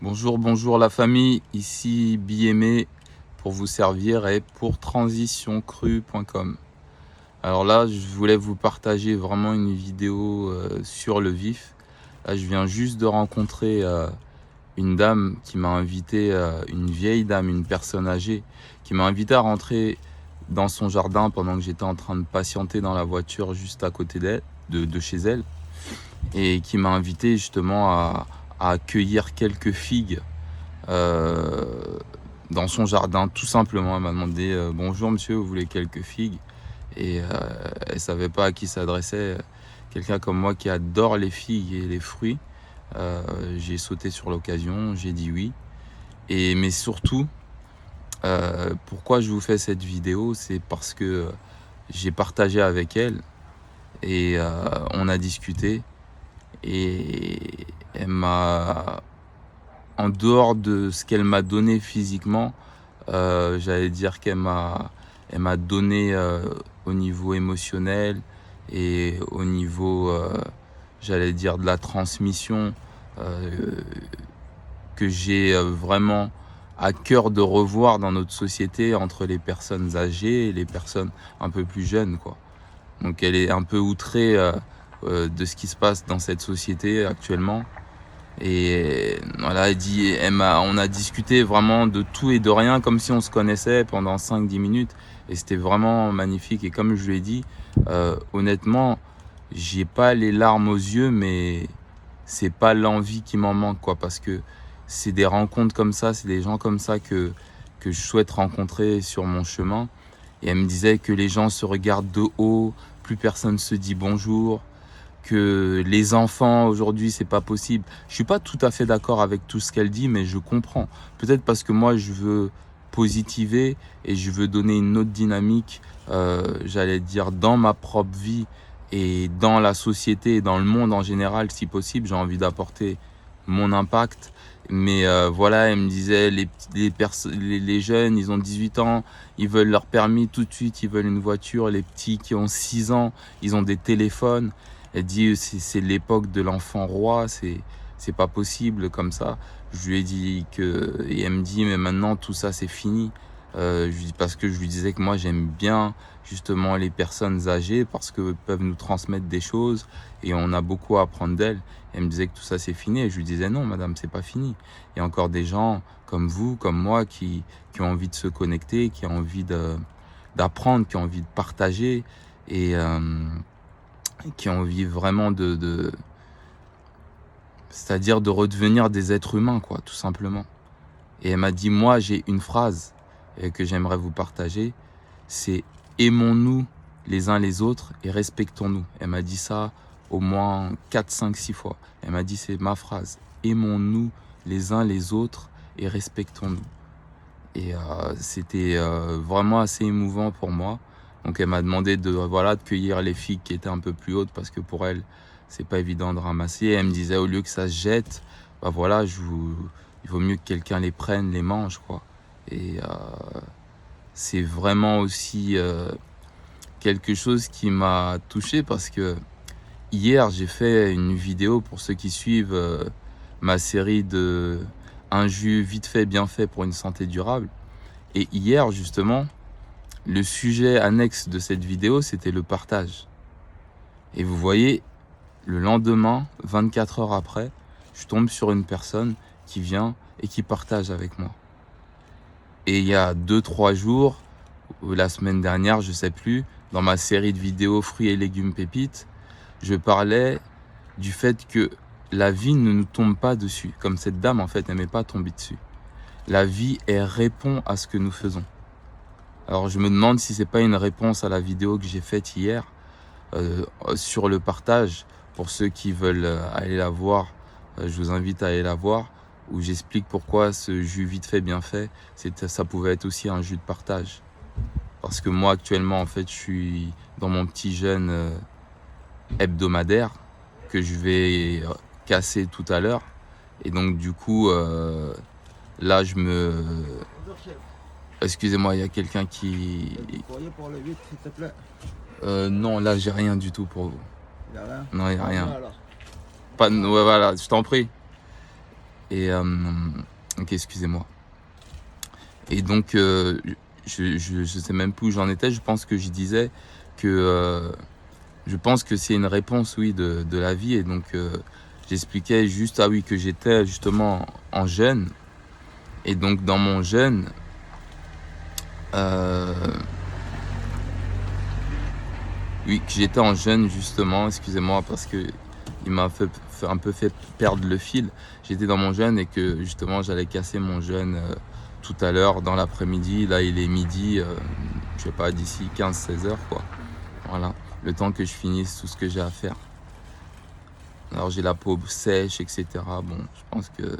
Bonjour, bonjour la famille, ici BME pour vous servir et pour transitioncrue.com. Alors là, je voulais vous partager vraiment une vidéo sur le vif. Là, je viens juste de rencontrer une dame qui m'a invité, une vieille dame, une personne âgée, qui m'a invité à rentrer dans son jardin pendant que j'étais en train de patienter dans la voiture juste à côté d'elle, de chez elle, et qui m'a invité justement à cueillir quelques figues euh, dans son jardin, tout simplement. Elle m'a demandé bonjour monsieur, vous voulez quelques figues? Et elle savait pas à qui s'adressait. Quelqu'un comme moi qui adore les figues et les fruits. J'ai sauté sur l'occasion, j'ai dit oui. Mais surtout, pourquoi je vous fais cette vidéo, c'est parce que j'ai partagé avec elle et on a discuté et elle m'a, en dehors de ce qu'elle m'a donné physiquement, j'allais dire elle m'a donné au niveau émotionnel et au niveau, j'allais dire, de la transmission euh, que j'ai vraiment à cœur de revoir dans notre société entre les personnes âgées et les personnes un peu plus jeunes, quoi. Donc elle est un peu outrée de ce qui se passe dans cette société actuellement. Et voilà, on a discuté vraiment de tout et de rien, comme si on se connaissait pendant 5-10 minutes. Et c'était vraiment magnifique. Et comme je lui ai dit, honnêtement, j'ai pas les larmes aux yeux, mais c'est pas l'envie qui m'en manque, quoi. Parce que c'est des rencontres comme ça, c'est des gens comme ça que je souhaite rencontrer sur mon chemin. Et elle me disait que les gens se regardent de haut, plus personne se dit bonjour, que les enfants aujourd'hui c'est pas possible. Je suis pas tout à fait d'accord avec tout ce qu'elle dit, mais je comprends. Peut-être parce que moi je veux positiver et je veux donner une autre dynamique, j'allais dire dans ma propre vie et dans la société et dans le monde en général, si possible. J'ai envie d'apporter mon impact. Mais voilà, elle me disait, les jeunes, ils ont 18 ans, ils veulent leur permis tout de suite, ils veulent une voiture. Les petits qui ont 6 ans, ils ont des téléphones. Elle dit c'est l'époque de l'enfant roi, c'est pas possible comme ça. Je lui ai dit que et elle me dit mais maintenant tout ça c'est fini. Parce que je lui disais que moi j'aime bien justement les personnes âgées parce que peuvent nous transmettre des choses et on a beaucoup à apprendre d'elles. Elle me disait que tout ça c'est fini et je lui disais non madame c'est pas fini. Il y a encore des gens comme vous, comme moi qui ont envie de se connecter, qui ont envie d'apprendre, qui ont envie de partager et qui ont envie vraiment c'est-à-dire de redevenir des êtres humains, quoi, tout simplement. Et elle m'a dit, moi, j'ai une phrase que j'aimerais vous partager, c'est aimons-nous les uns les autres et respectons-nous. Elle m'a dit ça au moins 4, 5, 6 fois. Elle m'a dit, c'est ma phrase, aimons-nous les uns les autres et respectons-nous. Et c'était vraiment assez émouvant pour moi. Donc elle m'a demandé de cueillir les figues qui étaient un peu plus hautes parce que pour elle, c'est pas évident de ramasser. Et elle me disait au lieu que ça se jette, bah voilà, il vaut mieux que quelqu'un les prenne, les mange, quoi. Et c'est vraiment aussi quelque chose qui m'a touché parce que hier, j'ai fait une vidéo pour ceux qui suivent ma série de un jus vite fait, bien fait pour une santé durable. Et hier, justement, le sujet annexe de cette vidéo, c'était le partage. Et vous voyez, le lendemain, 24 heures après, je tombe sur une personne qui vient et qui partage avec moi. Et il y a 2-3 jours, ou la semaine dernière, je sais plus, dans ma série de vidéos fruits et légumes pépites, je parlais du fait que la vie ne nous tombe pas dessus. Comme cette dame, en fait, n'aimait pas tomber dessus. La vie, elle répond à ce que nous faisons. Alors je me demande si c'est pas une réponse à la vidéo que j'ai faite hier sur le partage. Pour ceux qui veulent aller la voir, je vous invite à aller la voir, où j'explique pourquoi ce jus vite fait bien fait, ça pouvait être aussi un jus de partage. Parce que moi actuellement en fait je suis dans mon petit jeûne hebdomadaire que je vais casser tout à l'heure. Et donc du coup là je me... Excusez-moi, il y a quelqu'un qui... Courrier pour le 8, s'il te plaît. Non, là, j'ai rien du tout pour vous. Il n'y a rien. Non, il n'y a rien. Alors. Pas de... Ouais, voilà, je t'en prie. Et ok, excusez-moi. Et donc, je sais même plus où j'en étais. Je pense que je disais que je pense que c'est une réponse, oui, de la vie. Et donc, j'expliquais juste, ah oui, que j'étais justement en jeûne. Et donc, dans mon jeûne, oui, que j'étais en jeûne justement, excusez-moi, parce que il m'a un peu fait perdre le fil. J'étais dans mon jeûne et que justement j'allais casser mon jeûne tout à l'heure dans l'après-midi. Là, il est midi, je sais pas, d'ici 15-16 heures, quoi. Voilà, le temps que je finisse tout ce que j'ai à faire. Alors j'ai la peau sèche, etc. Bon, je pense que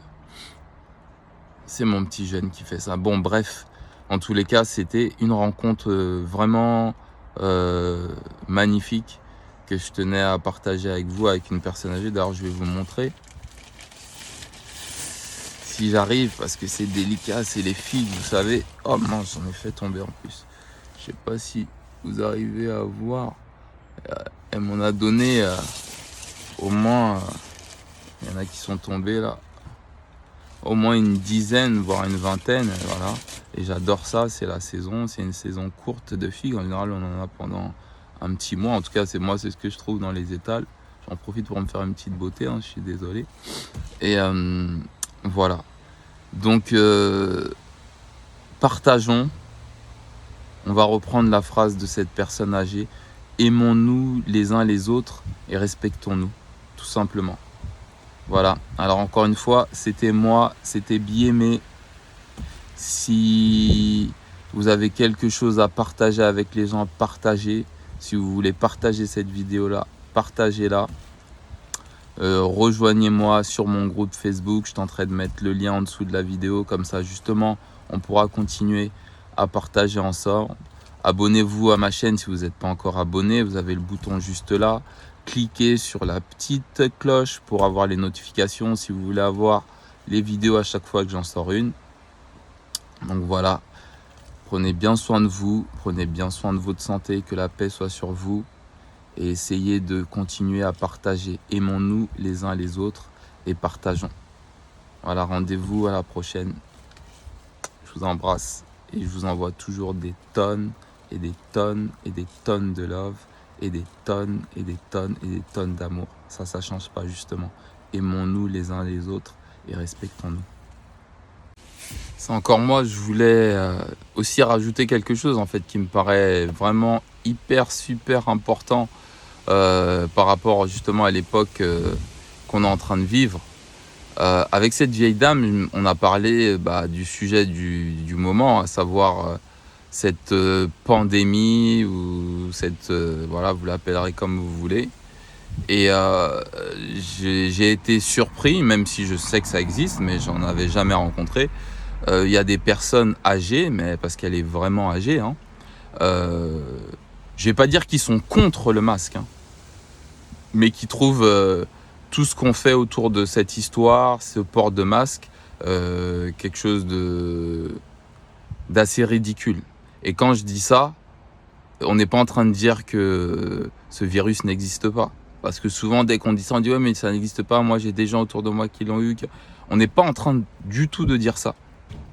c'est mon petit jeûne qui fait ça. Bon, bref, en tous les cas, c'était une rencontre vraiment magnifique que je tenais à partager avec vous, avec une personne âgée. D'ailleurs, je vais vous montrer si j'arrive, parce que c'est délicat, c'est les figues, vous savez. Oh mince, j'en ai fait tomber en plus. Je sais pas si vous arrivez à voir. Elle m'en a donné au moins, il y en a qui sont tombés là, au moins une dizaine, voire une vingtaine, voilà. Et j'adore ça, c'est la saison, c'est une saison courte de figues. En général, on en a pendant un petit mois. En tout cas, c'est ce que je trouve dans les étals. J'en profite pour me faire une petite beauté, hein, je suis désolé. Et voilà. Donc, partageons. On va reprendre la phrase de cette personne âgée. Aimons-nous les uns les autres et respectons-nous, tout simplement. Voilà. Alors encore une fois, c'était moi, c'était BME. Si vous avez quelque chose à partager avec les gens, partagez. Si vous voulez partager cette vidéo-là, partagez-la. Rejoignez-moi sur mon groupe Facebook. Je tenterai de mettre le lien en dessous de la vidéo. Comme ça, justement, on pourra continuer à partager ensemble. Abonnez-vous à ma chaîne si vous n'êtes pas encore abonné. Vous avez le bouton juste là. Cliquez sur la petite cloche pour avoir les notifications si vous voulez avoir les vidéos à chaque fois que j'en sors une. Donc voilà, prenez bien soin de vous, prenez bien soin de votre santé, que la paix soit sur vous et essayez de continuer à partager. Aimons-nous les uns les autres et partageons. Voilà, rendez-vous à la prochaine. Je vous embrasse et je vous envoie toujours des tonnes et des tonnes et des tonnes de love et des tonnes et des tonnes et des tonnes d'amour. Ça change pas justement. Aimons-nous les uns les autres et respectons-nous. C'est encore moi, je voulais aussi rajouter quelque chose en fait qui me paraît vraiment super important par rapport justement à l'époque qu'on est en train de vivre. Avec cette vieille dame, on a parlé du sujet du moment, à savoir cette pandémie ou cette voilà, vous l'appellerez comme vous voulez. Et j'ai été surpris, même si je sais que ça existe, mais j'en avais jamais rencontré. Il y a des personnes âgées, mais parce qu'elle est vraiment âgée, hein, je vais pas dire qu'ils sont contre le masque, hein, mais qui trouvent tout ce qu'on fait autour de cette histoire, ce port de masque, quelque chose d'assez ridicule. Et quand je dis ça, on n'est pas en train de dire que ce virus n'existe pas. Parce que souvent, dès qu'on dit ça, on dit « ouais, mais ça n'existe pas, moi j'ai des gens autour de moi qui l'ont eu ». On n'est pas en train du tout de dire ça.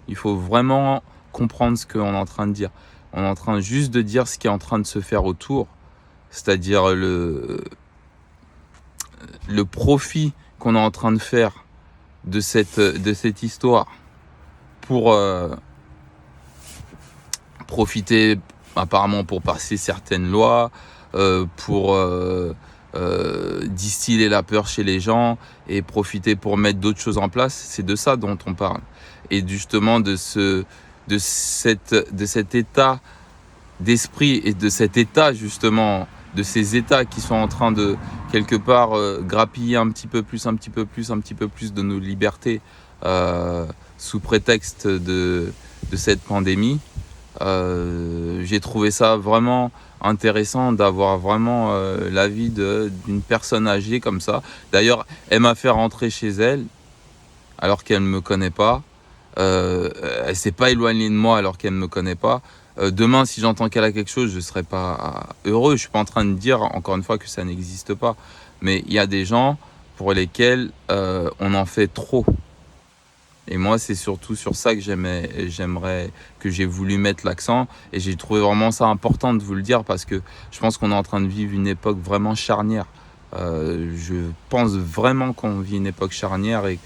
Il faut vraiment comprendre ce qu'on est en train de dire. On est en train juste de dire ce qui est en train de se faire autour, c'est-à-dire le profit qu'on est en train de faire de cette histoire pour profiter, apparemment pour passer certaines lois, pour distiller la peur chez les gens et profiter pour mettre d'autres choses en place. C'est de ça dont on parle. Et justement de cet état d'esprit et de cet état justement, de ces états qui sont en train de quelque part grappiller un petit peu plus de nos libertés sous prétexte de cette pandémie. J'ai trouvé ça vraiment intéressant d'avoir vraiment l'avis d'une personne âgée comme ça. D'ailleurs, elle m'a fait rentrer chez elle alors qu'elle ne me connaît pas. Elle s'est pas éloignée de moi alors qu'elle ne me connaît pas. Demain, si j'entends qu'elle a quelque chose, je ne serai pas heureux. Je suis pas en train de dire, encore une fois, que ça n'existe pas. Mais il y a des gens pour lesquels on en fait trop. Et moi, c'est surtout sur ça que que j'ai voulu mettre l'accent. Et j'ai trouvé vraiment ça important de vous le dire parce que je pense qu'on est en train de vivre une époque vraiment charnière. Je pense vraiment qu'on vit une époque charnière et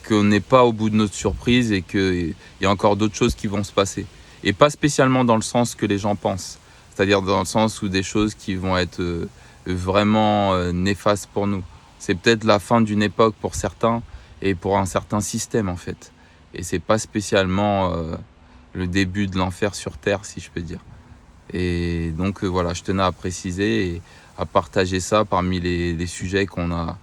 qu'on n'est pas au bout de notre surprise et qu'il y a encore d'autres choses qui vont se passer. Et pas spécialement dans le sens que les gens pensent. C'est-à-dire dans le sens où des choses qui vont être vraiment néfastes pour nous. C'est peut-être la fin d'une époque pour certains et pour un certain système en fait. Et c'est pas spécialement le début de l'enfer sur Terre, si je peux dire. Et donc voilà, je tenais à préciser et à partager ça parmi les sujets dont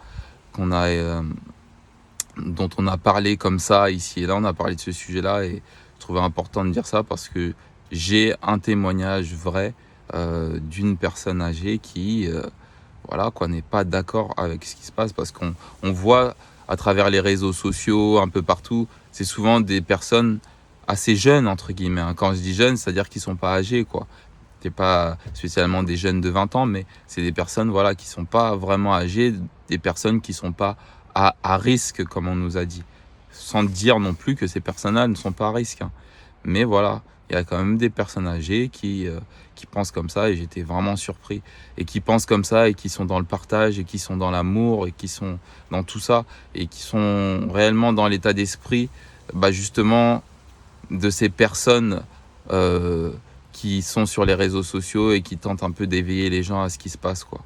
on a parlé comme ça ici et là. On a parlé de ce sujet-là et je trouvais important de dire ça parce que j'ai un témoignage vrai d'une personne âgée qui voilà quoi, n'est pas d'accord avec ce qui se passe parce qu'on voit à travers les réseaux sociaux, un peu partout, c'est souvent des personnes assez jeunes, entre guillemets. Quand je dis jeunes, c'est-à-dire qu'ils ne sont pas âgés, quoi. C'est pas spécialement des jeunes de 20 ans, mais c'est des personnes voilà, qui ne sont pas vraiment âgées, des personnes qui ne sont pas à risque, comme on nous a dit. Sans dire non plus que ces personnes-là ne sont pas à risque. Hein. Mais voilà, il y a quand même des personnes âgées qui pensent comme ça, et j'étais vraiment surpris. Et qui pensent comme ça, et qui sont dans le partage, et qui sont dans l'amour, et qui sont dans tout ça, et qui sont réellement dans l'état d'esprit, justement, de ces personnes qui sont sur les réseaux sociaux et qui tentent un peu d'éveiller les gens à ce qui se passe, quoi.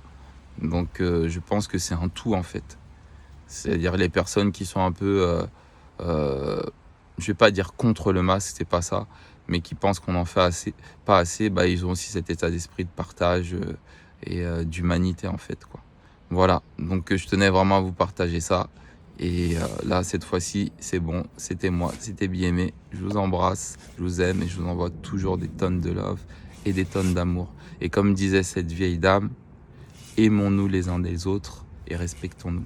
Donc je pense que c'est un tout, en fait. C'est-à-dire les personnes qui sont un peu... je vais pas dire contre le masque, c'est pas ça, mais qui pensent qu'on en fait pas assez, ils ont aussi cet état d'esprit de partage et d'humanité en fait, quoi. Voilà, donc je tenais vraiment à vous partager ça. Et là, cette fois-ci, c'est bon, c'était moi, c'était BME. Je vous embrasse, je vous aime et je vous envoie toujours des tonnes de love et des tonnes d'amour. Et comme disait cette vieille dame, aimons-nous les uns des autres et respectons-nous.